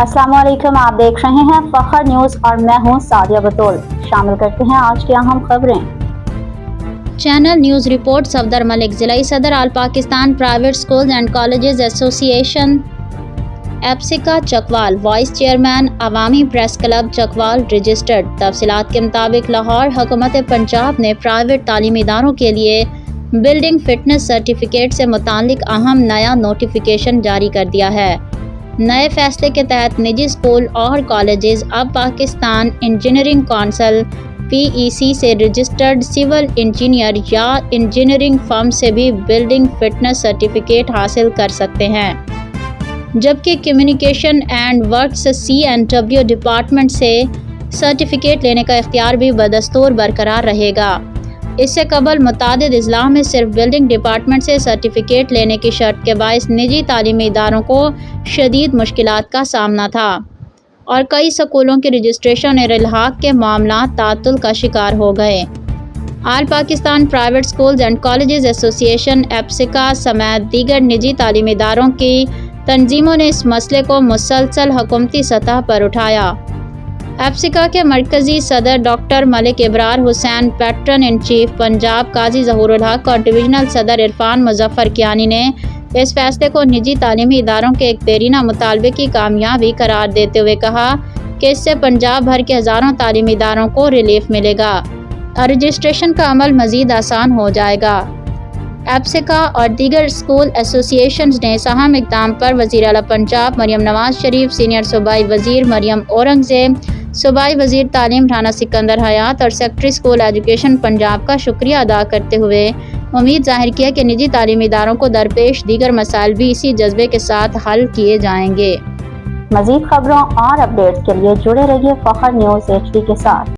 अस्सलाम वालेकुम, आप देख रहे हैं फखर न्यूज़ और मैं हूं सादिया बतूल। शामिल करते हैं आज की अहम खबरें। Channel news report. Safdar Malik ज़िला सदर all Pakistan private schools and colleges association APSCA Chakwal, vice chairman Awami press club Chakwal registered. तफसीलात के मुताबिक लाहौर हुकूमत पंजाब ने प्राइवेट तालीमी इदारों के लिए बिल्डिंग फिटनेस सर्टिफिकेट से मुतालिक अहम नया नोटिफिकेशन जारी कर दिया है। नए फैसले के तहत निजी स्कूल और कॉलेजेस अब पाकिस्तान इंजीनियरिंग काउंसिल PEC से रजिस्टर्ड सिविल इंजीनियर या इंजीनियरिंग फर्म से भी बिल्डिंग फिटनेस सर्टिफिकेट हासिल कर सकते हैं, जबकि communication and works C&W department से सर्टिफिकेट लेने का इख्तियार भी बदस्तूर बरकरार रहेगा। इससे कबल मुतादिद अजला में सिर्फ बिल्डिंग डिपार्टमेंट से सर्टिफिकेट लेने की शर्त के बायस निजी तालीमी इदारों को शदीद मुश्किलात का सामना था और कई स्कूलों के रजिस्ट्रेशन और इल्हाक के मामला तातुल का शिकार हो गए। All Pakistan private schools and colleges association APSCA समेत दीगर निजी तालीमी इदारों की तंजीमों ने इस मसले को मुसलसल हुकूमती सतह पर उठाया। एप्सिका के मरकज़ी सदर doctor Malik Ibrar Hussain, patron in chief Punjab Qazi Zahoorul Haq और डिवीजनल सदर इरफान मुजफ्फर कियानी ने इस फैसले को निजी तालीमी इदारों के एक देरीना मुतालबे की कामयाबी करार देते हुए कहा कि इससे पंजाब भर के हज़ारों तालीमी इदारों को रिलीफ मिलेगा और रजिस्ट्रेशन का अमल मज़ीद आसान हो जाएगा। एप्सिका और दीगर स्कूल एसोसिएशंस ने इस अहम इक़दाम पर वज़ीर आला पंजाब मरियम नवाज शरीफ, सीनियर सूबाई वज़ीर मरियम औरंगज़ेब, सूबाई वज़ीर तालीम राना सिकंदर हयात और सेक्रेटरी स्कूल एजुकेशन पंजाब का शुक्रिया अदा करते हुए उम्मीद ज़ाहिर किया कि निजी तालीमी इदारों को दरपेश दीगर मसाइल भी इसी जज्बे के साथ हल किए जाएंगे। मज़ीद खबरों और अपडेट्स के लिए जुड़े रहिए फखर न्यूज़ HD के साथ।